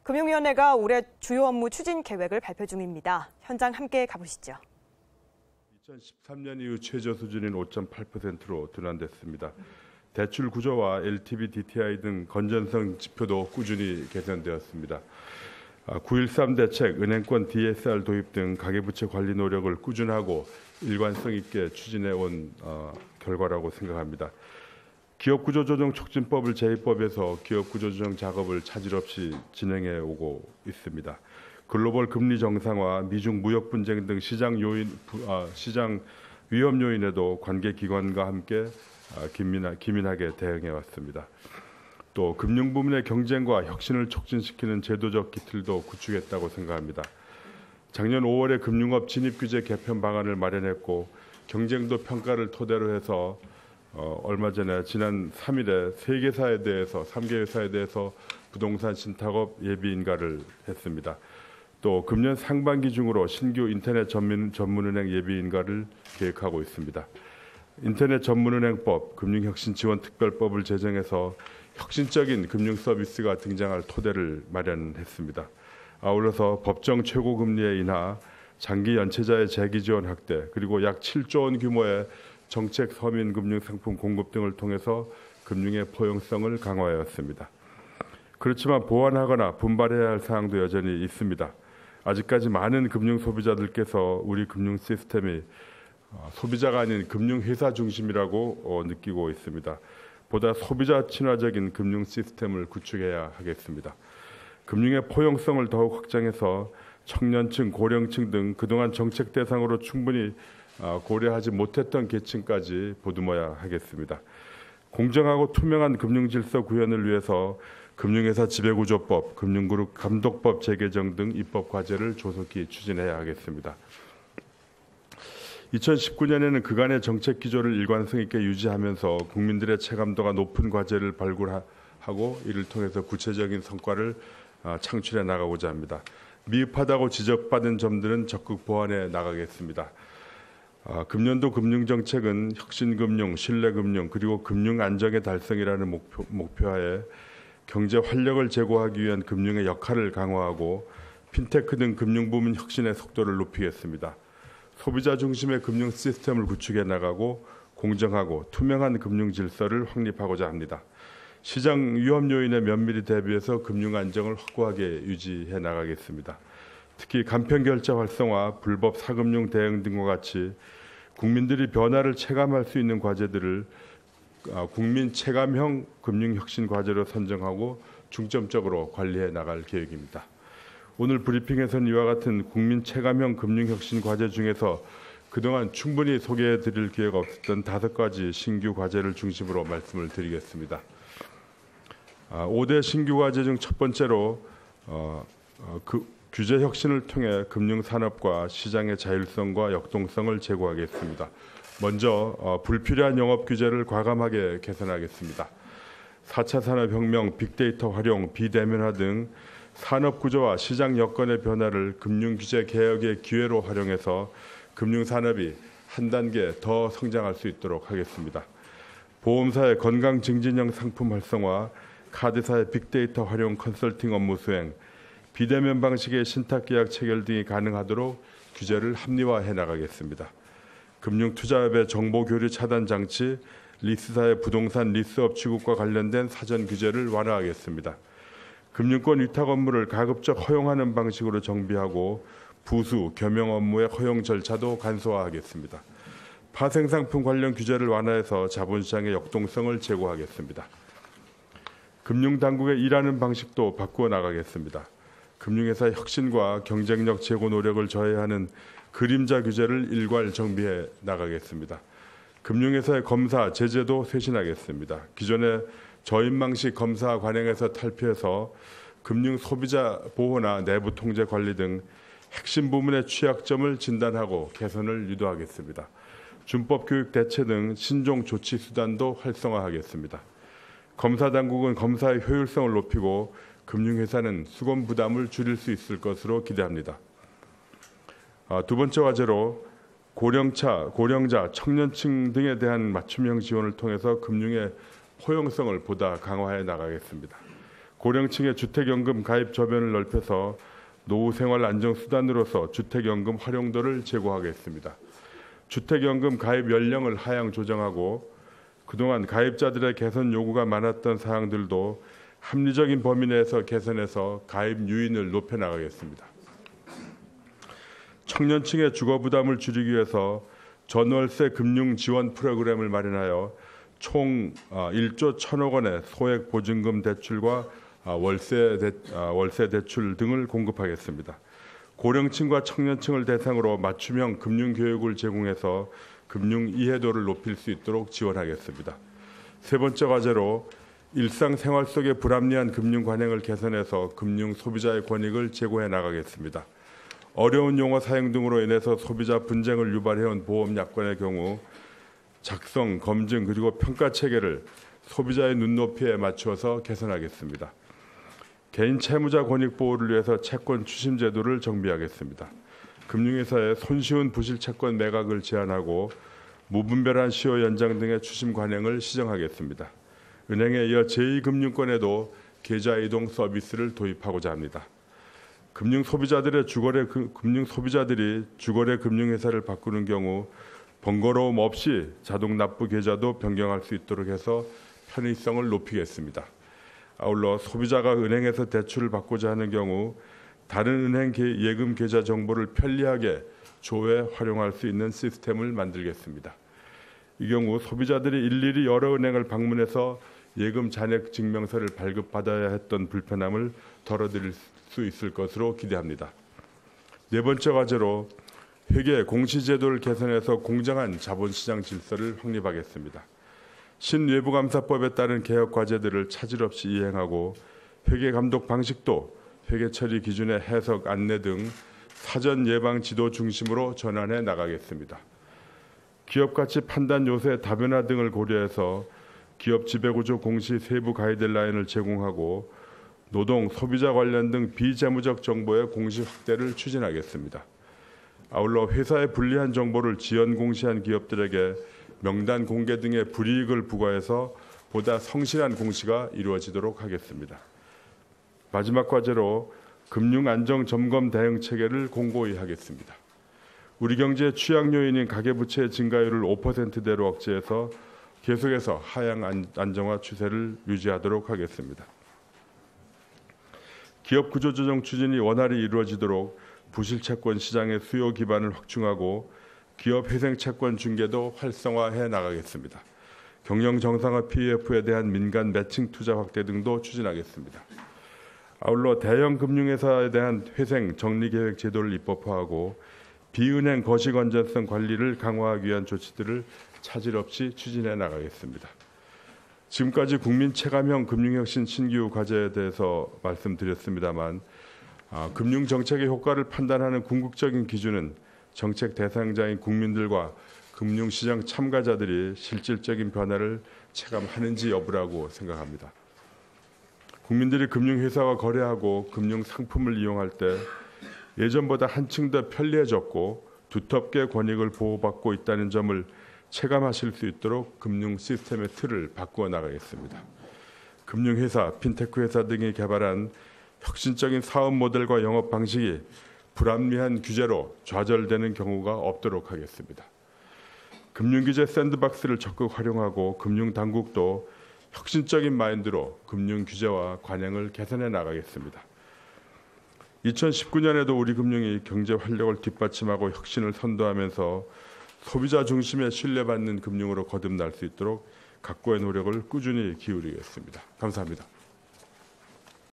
금융위원회가 올해 주요 업무 추진 계획을 발표 중입니다. 현장 함께 가보시죠. 2013년 이후 최저 수준인 5.8%로 둔환됐습니다. 대출 구조와 LTV, DTI 등 건전성 지표도 꾸준히 개선되었습니다. 9.13 대책, 은행권 DSR 도입 등 가계부채 관리 노력을 꾸준하고 일관성 있게 추진해 온 결과라고 생각합니다. 기업구조조정 촉진법을 제2법에서 기업구조조정 작업을 차질 없이 진행해 오고 있습니다. 글로벌 금리 정상화, 미중 무역 분쟁 등 시장 위험 요인에도 관계 기관과 함께 기민하게 대응해 왔습니다. 또 금융 부문의 경쟁과 혁신을 촉진시키는 제도적 기틀도 구축했다고 생각합니다. 작년 5월에 금융업 진입규제 개편 방안을 마련했고 경쟁도 평가를 토대로 해서 얼마 전에 지난 3일에 3개 회사에 대해서 부동산 신탁업 예비 인가를 했습니다. 또 금년 상반기 중으로 신규 인터넷 전문은행 예비 인가를 계획하고 있습니다. 인터넷 전문은행법, 금융혁신지원특별법을 제정해서 혁신적인 금융 서비스가 등장할 토대를 마련했습니다. 아울러서 법정 최고금리의 인하, 장기 연체자의 재기지원 확대, 그리고 약 7조 원 규모의 정책 서민 금융 상품 공급 등을 통해서 금융의 포용성을 강화해왔습니다. 그렇지만 보완하거나 분발해야 할 사항도 여전히 있습니다. 아직까지 많은 금융 소비자들께서 우리 금융 시스템이 소비자가 아닌 금융회사 중심이라고 느끼고 있습니다. 보다 소비자 친화적인 금융 시스템을 구축해야 하겠습니다. 금융의 포용성을 더욱 확장해서 청년층, 고령층 등 그동안 정책 대상으로 충분히 고려하지 못했던 계층까지 보듬어야 하겠습니다. 공정하고 투명한 금융질서 구현을 위해서 금융회사 지배구조법, 금융그룹 감독법 재개정 등 입법 과제를 조속히 추진해야 하겠습니다. 2019년에는 그간의 정책 기조를 일관성 있게 유지하면서 국민들의 체감도가 높은 과제를 발굴하고 이를 통해서 구체적인 성과를 창출해 나가고자 합니다. 미흡하다고 지적받은 점들은 적극 보완해 나가겠습니다. 금년도 금융정책은 혁신금융, 신뢰금융, 그리고 금융안정의 달성이라는 목표하에 경제 활력을 제고하기 위한 금융의 역할을 강화하고 핀테크 등 금융부문 혁신의 속도를 높이겠습니다. 소비자 중심의 금융 시스템을 구축해 나가고 공정하고 투명한 금융 질서를 확립하고자 합니다. 시장 위험 요인에 면밀히 대비해서 금융 안정을 확고하게 유지해 나가겠습니다. 특히 간편결제 활성화, 불법 사금융 대응 등과 같이 국민들이 변화를 체감할 수 있는 과제들을 국민 체감형 금융혁신 과제로 선정하고 중점적으로 관리해 나갈 계획입니다. 오늘 브리핑에서는 이와 같은 국민 체감형 금융혁신 과제 중에서 그동안 충분히 소개해 드릴 기회가 없었던 5가지 신규 과제를 중심으로 말씀을 드리겠습니다. 5대 신규 과제 중 첫 번째로 규제 혁신을 통해 금융산업과 시장의 자율성과 역동성을 제고하겠습니다. 먼저 불필요한 영업 규제를 과감하게 개선하겠습니다. 4차 산업혁명, 빅데이터 활용, 비대면화 등 산업 구조와 시장 여건의 변화를 금융규제 개혁의 기회로 활용해서 금융산업이 한 단계 더 성장할 수 있도록 하겠습니다. 보험사의 건강 증진형 상품 활성화, 카드사의 빅데이터 활용 컨설팅 업무 수행, 비대면 방식의 신탁계약 체결 등이 가능하도록 규제를 합리화해 나가겠습니다. 금융투자업의 정보교류 차단 장치, 리스사의 부동산 리스업 취급과 관련된 사전 규제를 완화하겠습니다. 금융권 위탁 업무를 가급적 허용하는 방식으로 정비하고 부수, 겸용 업무의 허용 절차도 간소화하겠습니다. 파생상품 관련 규제를 완화해서 자본시장의 역동성을 제고하겠습니다. 금융당국의 일하는 방식도 바꾸어 나가겠습니다. 금융회사의 혁신과 경쟁력 제고 노력을 저해하는 그림자 규제를 일괄 정비해 나가겠습니다. 금융회사의 검사, 제재도 쇄신하겠습니다. 기존의 저인망식 검사 관행에서 탈피해서 금융 소비자 보호나 내부 통제 관리 등 핵심 부문의 취약점을 진단하고 개선을 유도하겠습니다. 준법 교육 대체 등 신종 조치 수단도 활성화하겠습니다. 검사 당국은 검사의 효율성을 높이고 금융회사는 수검 부담을 줄일 수 있을 것으로 기대합니다. 두 번째 과제로 고령자, 청년층 등에 대한 맞춤형 지원을 통해서 금융의 포용성을 보다 강화해 나가겠습니다. 고령층의 주택연금 가입 저변을 넓혀서 노후 생활 안정 수단으로서 주택연금 활용도를 제고하겠습니다. 주택연금 가입 연령을 하향 조정하고 그동안 가입자들의 개선 요구가 많았던 사항들도 합리적인 범위 내에서 개선해서 가입 유인을 높여 나가겠습니다. 청년층의 주거 부담을 줄이기 위해서 전월세 금융 지원 프로그램을 마련하여 총 1조 1,000억 원의 소액 보증금 대출과 월세 대출 등을 공급하겠습니다. 고령층과 청년층을 대상으로 맞춤형 금융 교육을 제공해서 금융 이해도를 높일 수 있도록 지원하겠습니다. 세 번째 과제로 일상생활 속의 불합리한 금융 관행을 개선해서 금융 소비자의 권익을 제고해 나가겠습니다. 어려운 용어 사용 등으로 인해서 소비자 분쟁을 유발해온 보험 약관의 경우 작성, 검증 그리고 평가 체계를 소비자의 눈높이에 맞추어서 개선하겠습니다. 개인 채무자 권익 보호를 위해서 채권 추심 제도를 정비하겠습니다. 금융회사의 손쉬운 부실 채권 매각을 제한하고 무분별한 시효 연장 등의 추심 관행을 시정하겠습니다. 은행에 이어 제2금융권에도 계좌 이동 서비스를 도입하고자 합니다. 금융 소비자들이 주거래 금융회사를 바꾸는 경우 번거로움 없이 자동 납부 계좌도 변경할 수 있도록 해서 편의성을 높이겠습니다. 아울러 소비자가 은행에서 대출을 받고자 하는 경우 다른 은행 예금 계좌 정보를 편리하게 조회 활용할 수 있는 시스템을 만들겠습니다. 이 경우 소비자들이 일일이 여러 은행을 방문해서 예금 잔액 증명서를 발급받아야 했던 불편함을 덜어드릴 수 있을 것으로 기대합니다. 네 번째 과제로 회계 공시제도를 개선해서 공정한 자본시장 질서를 확립하겠습니다. 신외부감사법에 따른 개혁 과제들을 차질 없이 이행하고 회계 감독 방식도 회계 처리 기준의 해석 안내 등 사전 예방 지도 중심으로 전환해 나가겠습니다. 기업 가치 판단 요소의 다변화 등을 고려해서 기업 지배구조 공시 세부 가이드라인을 제공하고 노동, 소비자 관련 등 비재무적 정보의 공시 확대를 추진하겠습니다. 아울러 회사의 불리한 정보를 지연 공시한 기업들에게 명단 공개 등의 불이익을 부과해서 보다 성실한 공시가 이루어지도록 하겠습니다. 마지막 과제로 금융안정점검 대응 체계를 공고히 하겠습니다. 우리 경제의 취약 요인인 가계부채 증가율을 5%대로 억제해서 계속해서 하향 안정화 추세를 유지하도록 하겠습니다. 기업 구조조정 추진이 원활히 이루어지도록 부실채권 시장의 수요 기반을 확충하고 기업 회생채권 중개도 활성화해 나가겠습니다. 경영 정상화 PEF에 대한 민간 매칭 투자 확대 등도 추진하겠습니다. 아울러 대형 금융회사에 대한 회생 정리계획 제도를 입법화하고 비은행 거식 안전성 관리를 강화하기 위한 조치들을 차질 없이 추진해 나가겠습니다. 지금까지 국민 체감형 금융혁신 신기후 과제에 대해서 말씀드렸습니다만 금융정책의 효과를 판단하는 궁극적인 기준은 정책 대상자인 국민들과 금융시장 참가자들이 실질적인 변화를 체감하는지 여부라고 생각합니다. 국민들이 금융회사와 거래하고 금융상품을 이용할 때 예전보다 한층 더 편리해졌고 두텁게 권익을 보호받고 있다는 점을 체감하실 수 있도록 금융 시스템의 틀을 바꾸어 나가겠습니다. 금융회사, 핀테크 회사 등이 개발한 혁신적인 사업 모델과 영업 방식이 불합리한 규제로 좌절되는 경우가 없도록 하겠습니다. 금융규제 샌드박스를 적극 활용하고 금융당국도 혁신적인 마인드로 금융규제와 관행을 개선해 나가겠습니다. 2019년에도 우리 금융이 경제 활력을 뒷받침하고 혁신을 선도하면서 소비자 중심의 신뢰받는 금융으로 거듭날 수 있도록 각고의 노력을 꾸준히 기울이겠습니다. 감사합니다.